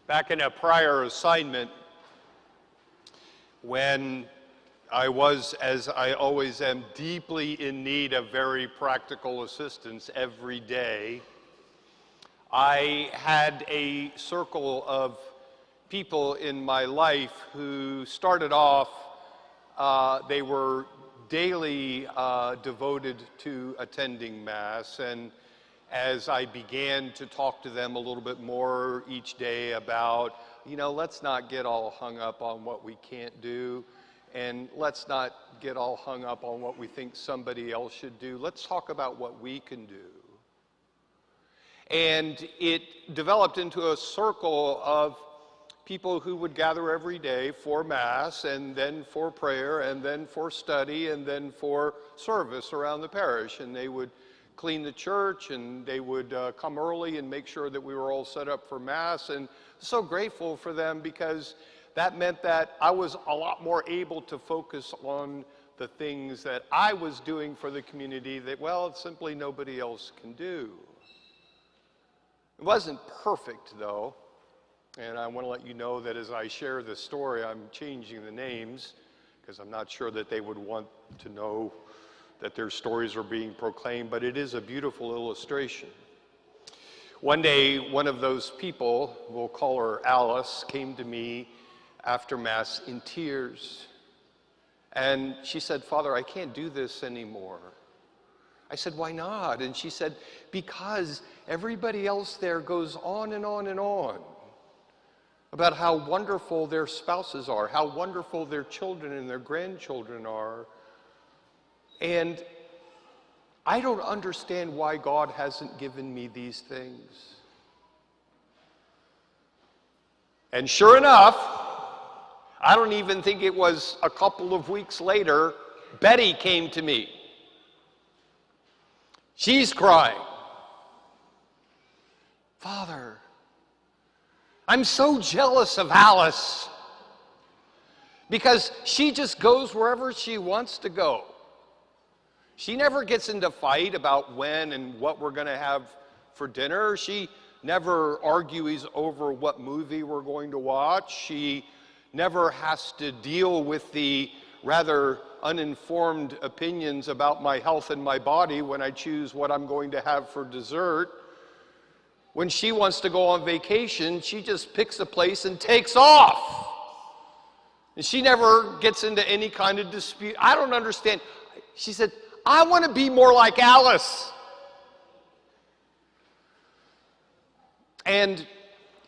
Back in a prior assignment, when I was, as I always am, deeply in need of very practical assistance every day, I had a circle of people in my life who started off, they were daily devoted to attending Mass, and as I began to talk to them a little bit more each day about, let's not get all hung up on what we can't do, and let's not get all hung up on what we think somebody else should do. Let's talk about what we can do. And it developed into a circle of people who would gather every day for Mass, and then for prayer, and then for study, and then for service around the parish. And they would clean the church, and they would come early and make sure that we were all set up for Mass. And so grateful for them, because that meant that I was a lot more able to focus on the things that I was doing for the community that, well, simply nobody else can do. It wasn't perfect, though, and I want to let you know that as I share this story, I'm changing the names, because I'm not sure that they would want to know that their stories are being proclaimed, but it is a beautiful illustration. One day, one of those people, we'll call her Alice, came to me after Mass in tears. And she said, "Father, I can't do this anymore." I said, "Why not?" And she said, "Because everybody else there goes on and on and on about how wonderful their spouses are, how wonderful their children and their grandchildren are. And I don't understand why God hasn't given me these things." And sure enough, I don't even think it was a couple of weeks later, Betty came to me. She's crying. "Father, I'm so jealous of Alice, because she just goes wherever she wants to go. She never gets into fight about when and what we're going to have for dinner. She never argues over what movie we're going to watch. She never has to deal with the rather uninformed opinions about my health and my body when I choose what I'm going to have for dessert. When she wants to go on vacation, she just picks a place and takes off. And she never gets into any kind of dispute. I don't understand." She said, "I want to be more like Alice." And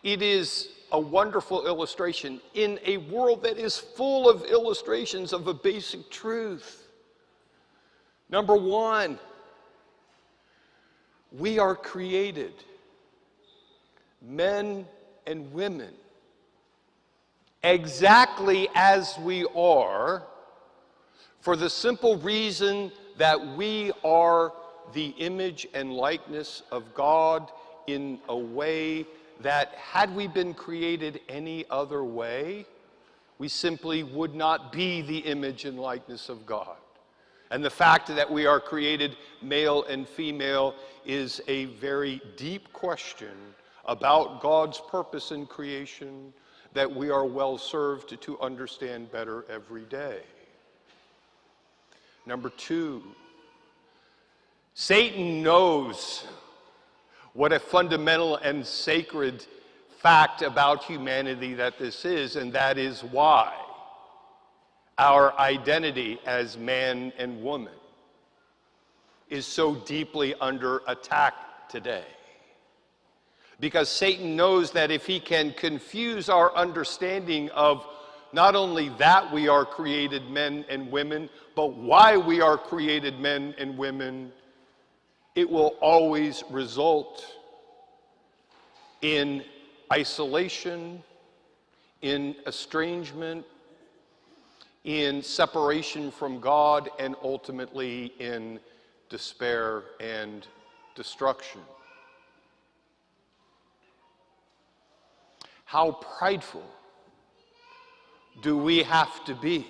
it is a wonderful illustration in a world that is full of illustrations of a basic truth. Number one, we are created, men and women, exactly as we are, for the simple reason that we are the image and likeness of God in a way that, had we been created any other way, we simply would not be the image and likeness of God. And the fact that we are created male and female is a very deep question about God's purpose in creation that we are well served to understand better every day. Number two, Satan knows what a fundamental and sacred fact about humanity that this is, and that is why our identity as man and woman is so deeply under attack today. Because Satan knows that if he can confuse our understanding of not only that we are created men and women, but why we are created men and women, it will always result in isolation, in estrangement, in separation from God, and ultimately in despair and destruction. How prideful do we have to be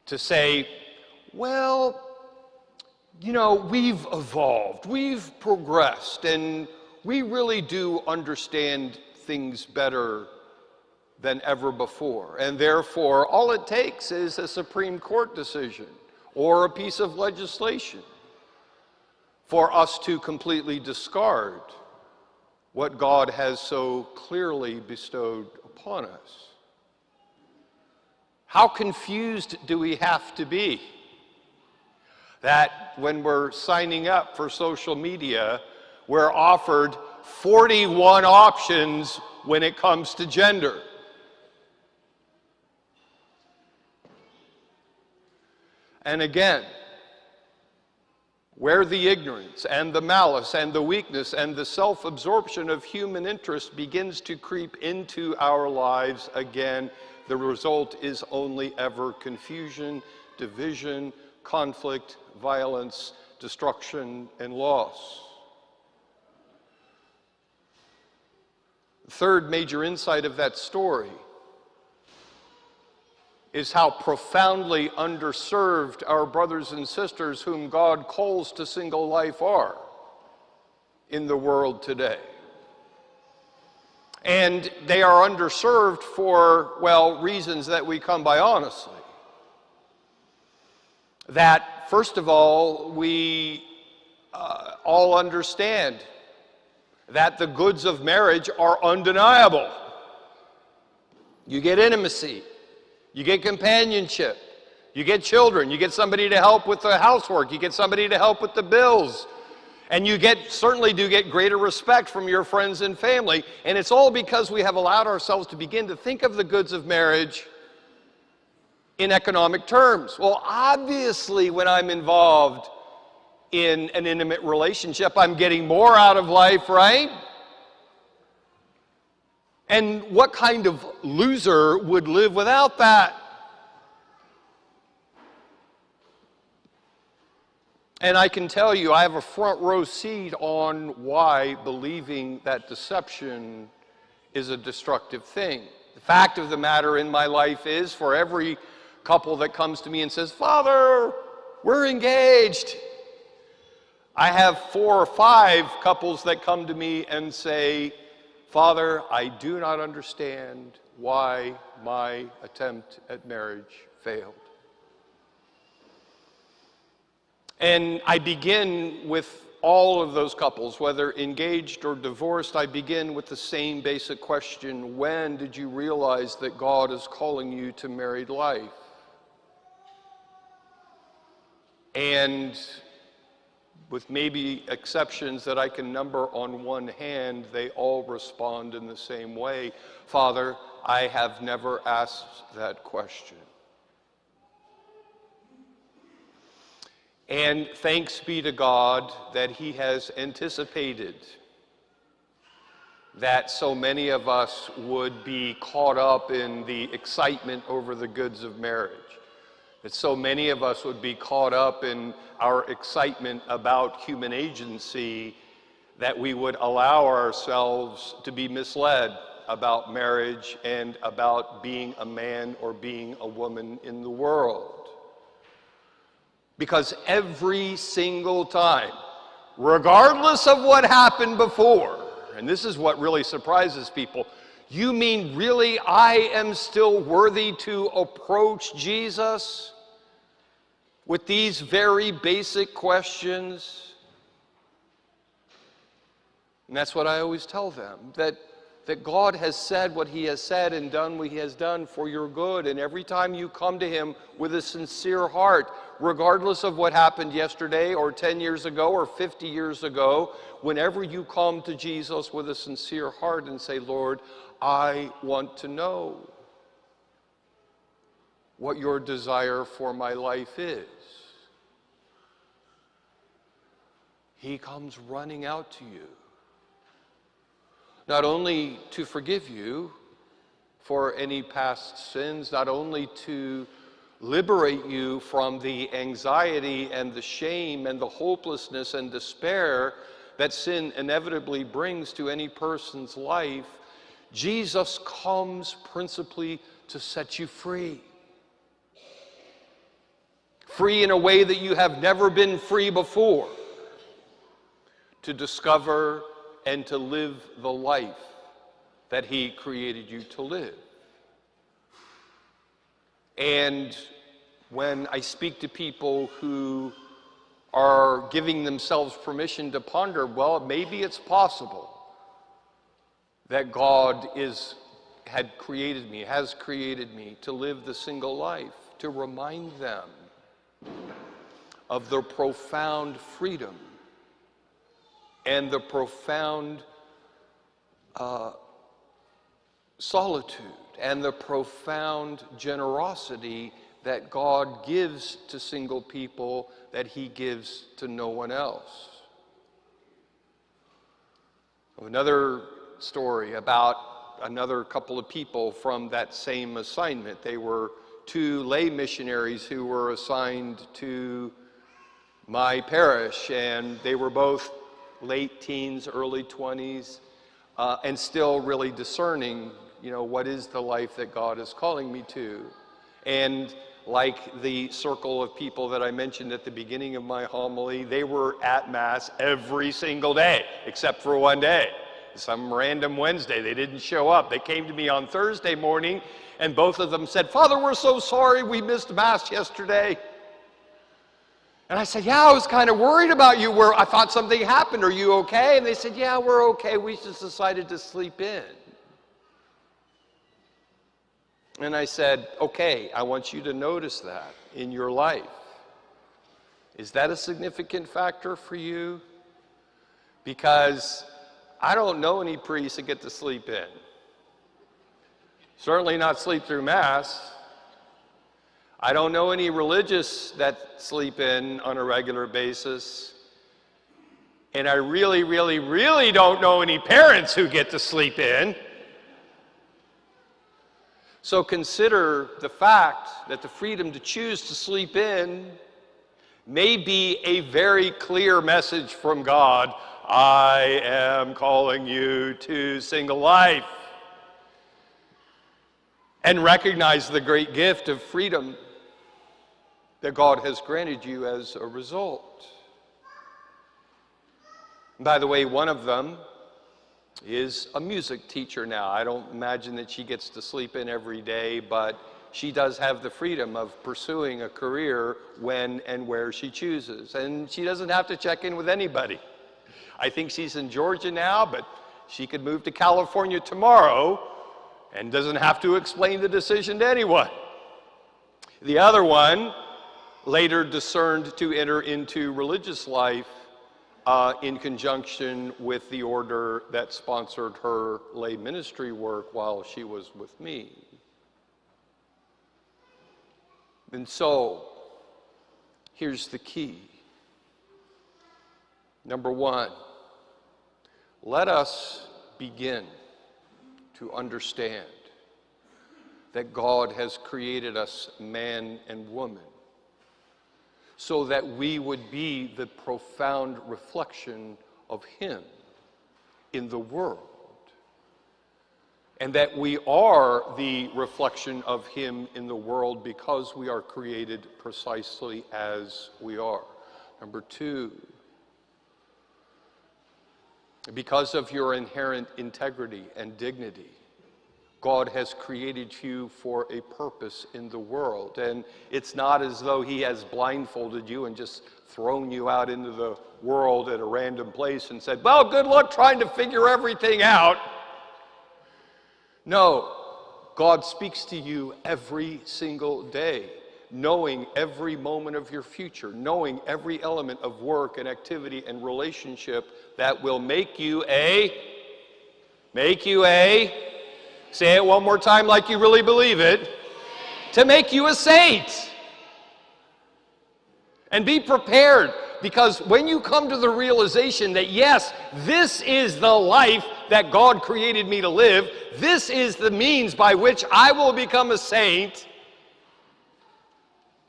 to say, well, we've evolved, we've progressed, and we really do understand things better than ever before. And therefore, all it takes is a Supreme Court decision or a piece of legislation for us to completely discard what God has so clearly bestowed upon us. How confused do we have to be that when we're signing up for social media, we're offered 41 options when it comes to gender? And again, where the ignorance and the malice and the weakness and the self-absorption of human interest begins to creep into our lives again, the result is only ever confusion, division, conflict, violence, destruction, and loss. The third major insight of that story is how profoundly underserved our brothers and sisters whom God calls to single life are in the world today. And they are underserved for, well, reasons that we come by honestly. That, first of all, we all understand that the goods of marriage are undeniable. You get intimacy. You get companionship, you get children, you get somebody to help with the housework, you get somebody to help with the bills, and you certainly do get greater respect from your friends and family, and it's all because we have allowed ourselves to begin to think of the goods of marriage in economic terms. Well, obviously, when I'm involved in an intimate relationship, I'm getting more out of life, right? And what kind of loser would live without that? And I can tell you, I have a front row seat on why believing that deception is a destructive thing. The fact of the matter in my life is, for every couple that comes to me and says, "Father, we're engaged," I have 4 or 5 couples that come to me and say, "Father, I do not understand why my attempt at marriage failed." And I begin with all of those couples, whether engaged or divorced, I begin with the same basic question: when did you realize that God is calling you to married life? And with maybe exceptions that I can number on one hand, they all respond in the same way: "Father, I have never asked that question." And thanks be to God that He has anticipated that so many of us would be caught up in the excitement over the goods of marriage. That so many of us would be caught up in our excitement about human agency, that we would allow ourselves to be misled about marriage and about being a man or being a woman in the world. Because every single time, regardless of what happened before, and this is what really surprises people, "You mean really I am still worthy to approach Jesus with these very basic questions?" And that's what I always tell them, that God has said what He has said and done what He has done for your good. And every time you come to Him with a sincere heart, regardless of what happened yesterday or 10 years ago or 50 years ago, whenever you come to Jesus with a sincere heart and say, "Lord, I want to know what your desire for my life is," He comes running out to you. Not only to forgive you for any past sins, not only to liberate you from the anxiety and the shame and the hopelessness and despair that sin inevitably brings to any person's life, Jesus comes principally to set you free. Free in a way that you have never been free before, to discover and to live the life that he created you to live. And when I speak to people who are giving themselves permission to ponder, well, maybe it's possible that God has created me to live the single life, to remind them of the profound freedom and the profound solitude and the profound generosity that God gives to single people that he gives to no one else. Another story about another couple of people from that same assignment. They were two lay missionaries who were assigned to my parish, and they were both late teens, early 20s, and still really discerning, what is the life that God is calling me to. And like the circle of people that I mentioned at the beginning of my homily, they were at Mass every single day, except for one day. Some random Wednesday, they didn't show up. They came to me on Thursday morning, and both of them said, "Father, we're so sorry we missed Mass yesterday." And I said, "Yeah, I was kind of worried about you. I thought something happened. Are you okay?" And they said, "Yeah, we're okay. We just decided to sleep in." And I said, "Okay, I want you to notice that in your life. Is that a significant factor for you? Because I don't know any priests that get to sleep in. Certainly not sleep through Mass. I don't know any religious that sleep in on a regular basis. And I really, really, really don't know any parents who get to sleep in. So consider the fact that the freedom to choose to sleep in may be a very clear message from God. I am calling you to single life. And recognize the great gift of freedom that God has granted you as a result. By the way, one of them is a music teacher now. I don't imagine that she gets to sleep in every day, but she does have the freedom of pursuing a career when and where she chooses. And she doesn't have to check in with anybody. I think she's in Georgia now, but she could move to California tomorrow and doesn't have to explain the decision to anyone. The other one later discerned to enter into religious life in conjunction with the order that sponsored her lay ministry work while she was with me. And so, here's the key. Number one, let us begin to understand that God has created us man and woman so that we would be the profound reflection of him in the world, and that we are the reflection of him in the world because we are created precisely as we are. Number two, because of your inherent integrity and dignity, God has created you for a purpose in the world. And it's not as though he has blindfolded you and just thrown you out into the world at a random place and said, "Well, good luck trying to figure everything out." No, God speaks to you every single day, knowing every moment of your future, knowing every element of work and activity and relationship that will make you say it one more time like you really believe it, to make you a saint. And be prepared, because when you come to the realization that, yes, this is the life that God created me to live, this is the means by which I will become a saint,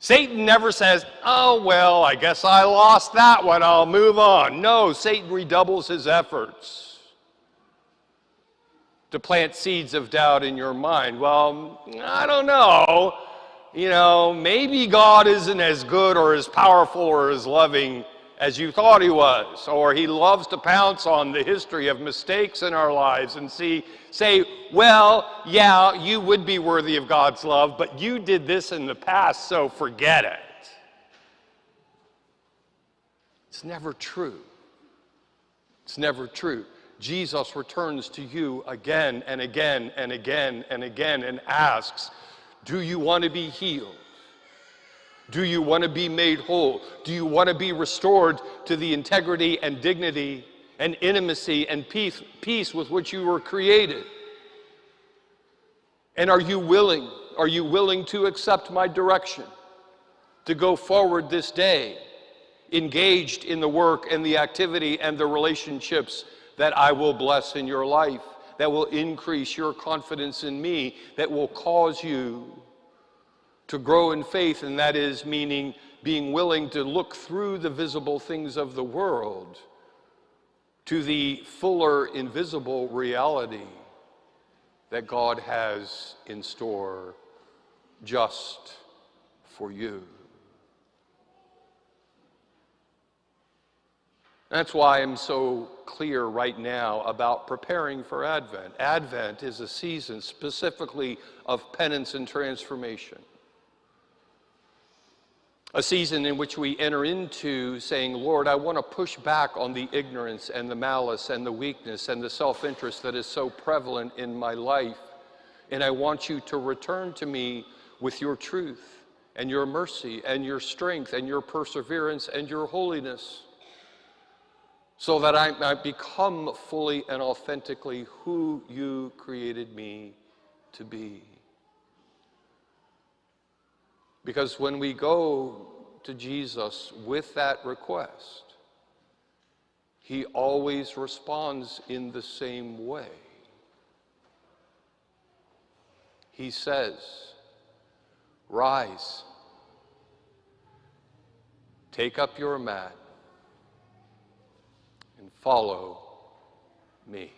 Satan never says, "Oh, well, I guess I lost that one, I'll move on." No, Satan redoubles his efforts to plant seeds of doubt in your mind. Well, I don't know. Maybe God isn't as good or as powerful or as loving as you thought he was, or he loves to pounce on the history of mistakes in our lives and say, well, yeah, you would be worthy of God's love, but you did this in the past, so forget it. It's never true. It's never true. Jesus returns to you again and again and again and again and asks, do you want to be healed? Do you want to be made whole? Do you want to be restored to the integrity and dignity and intimacy and peace with which you were created? And are you willing? Are you willing to accept my direction, to go forward this day, engaged in the work and the activity and the relationships that I will bless in your life, that will increase your confidence in me, that will cause you to grow in faith, and that is meaning being willing to look through the visible things of the world to the fuller invisible reality that God has in store just for you. That's why I'm so clear right now about preparing for Advent. Advent is a season specifically of penance and transformation. A season in which we enter into saying, Lord, I want to push back on the ignorance and the malice and the weakness and the self-interest that is so prevalent in my life. And I want you to return to me with your truth and your mercy and your strength and your perseverance and your holiness, so that I might become fully and authentically who you created me to be. Because when we go to Jesus with that request, he always responds in the same way. He says, rise, take up your mat, and follow me.